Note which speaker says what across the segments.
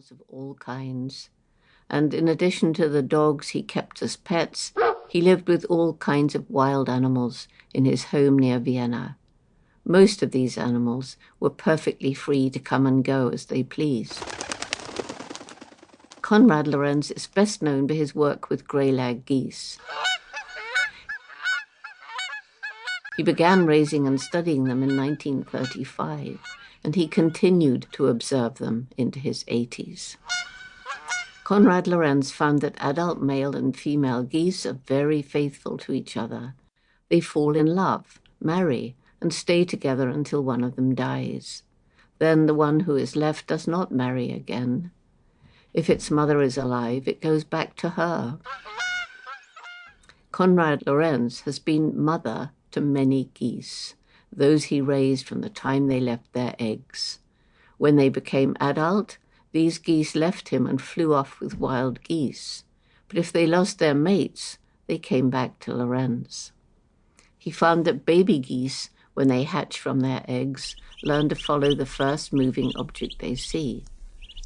Speaker 1: animals of all kinds. And in addition to the dogs he kept as pets, he lived with all kinds of wild animals in his home near Vienna. Most of these animals were perfectly free to come and go as they pleased. Konrad Lorenz is best known for his work with grey-lag geese. He began raising and studying them in 1935, and he continued to observe them into his 80s. Konrad Lorenz found that adult male and female geese are very faithful to each other. They fall in love, marry, and stay together until one of them dies. Then the one who is left does not marry again. If its mother is alive, it goes back to her. Konrad Lorenz has been mother to many geese, those he raised from the time they left their eggs. When they became adult, these geese left him and flew off with wild geese. But if they lost their mates, they came back to Lorenz. He found that baby geese, when they hatch from their eggs, learn to follow the first moving object they see.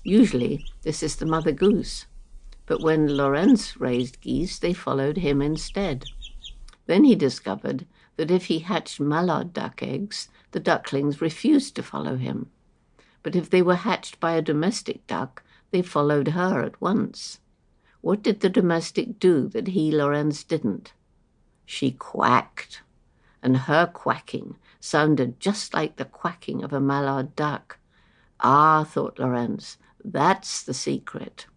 Speaker 1: Usually, this is the mother goose. But when Lorenz raised geese, they followed him instead. Then he discovered that if he hatched mallard duck eggs, the ducklings refused to follow him. But if they were hatched by a domestic duck, they followed her at once. What did the domestic do that he, Lorenz, didn't? She quacked, and her quacking sounded just like the quacking of a mallard duck. Ah, thought Lorenz, that's the secret.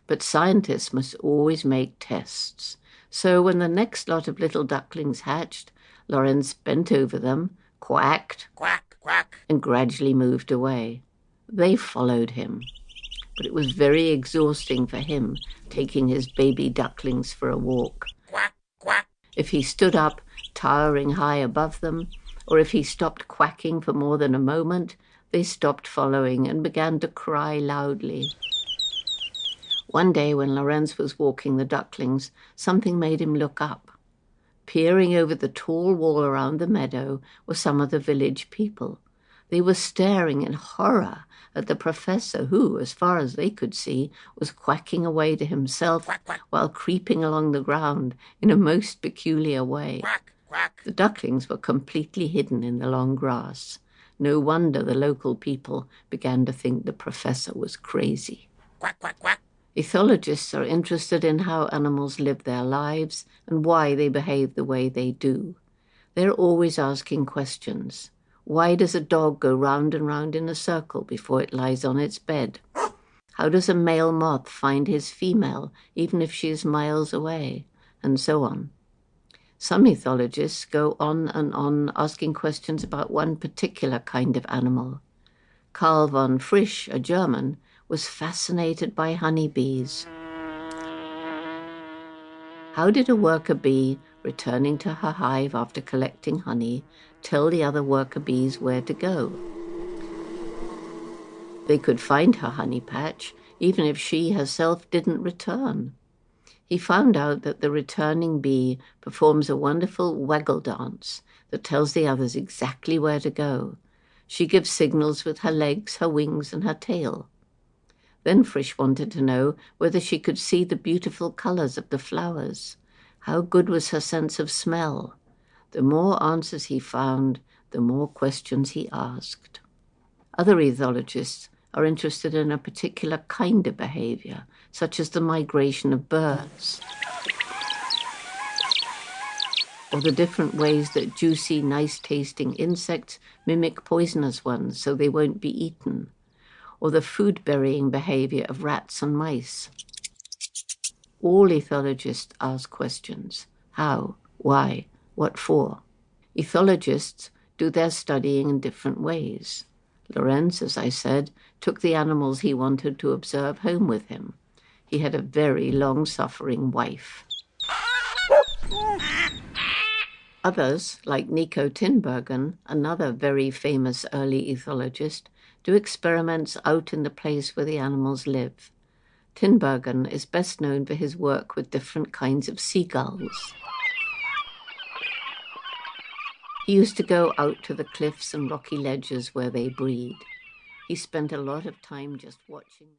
Speaker 1: But scientists must always make tests. So when the next lot of little ducklings hatched, Lorenz bent over them, quacked, quack, quack, and gradually moved away. They followed him. But it was very exhausting for him, taking his baby ducklings for a walk. Quack, quack. If he stood up, towering high above them, or if he stopped quacking for more than a moment, they stopped following and began to cry loudly. One day when Lorenz was walking the ducklings, something made him look up. Peering over the tall wall around the meadow were some of the village people. They were staring in horror at the professor who, as far as they could see, was quacking away to himself quack, quack, while creeping along the ground in a most peculiar way. Quack, quack. The ducklings were completely hidden in the long grass. No wonder the local people began to think the professor was crazy. Quack, quack, quack. Ethologists are interested in how animals live their lives and why they behave the way they do. They're always asking questions. Why does a dog go round and round in a circle before it lies on its bed? How does a male moth find his female, even if she is miles away? And so on. Some ethologists go on and on asking questions about one particular kind of animal. Karl von Frisch, a German, was fascinated by honeybees. How did a worker bee, returning to her hive after collecting honey, tell the other worker bees where to go? They could find her honey patch, even if she herself didn't return. He found out that the returning bee performs a wonderful waggle dance that tells the others exactly where to go. She gives signals with her legs, her wings, and her tail. Then Frisch wanted to know whether she could see the beautiful colors of the flowers. How good was her sense of smell? The more answers he found, the more questions he asked. Other ethologists are interested in a particular kind of behavior, such as the migration of birds, or the different ways that juicy, nice-tasting insects mimic poisonous ones so they won't be eaten, or the food-burying behavior of rats and mice. All ethologists ask questions. How? Why? What for? Ethologists do their studying in different ways. Lorenz, as I said, took the animals he wanted to observe home with him. He had a very long-suffering wife. Others, like Nico Tinbergen, another very famous early ethologist, do experiments out in the place where the animals live. Tinbergen is best known for his work with different kinds of seagulls. He used to go out to the cliffs and rocky ledges where they breed. He spent a lot of time just watching them.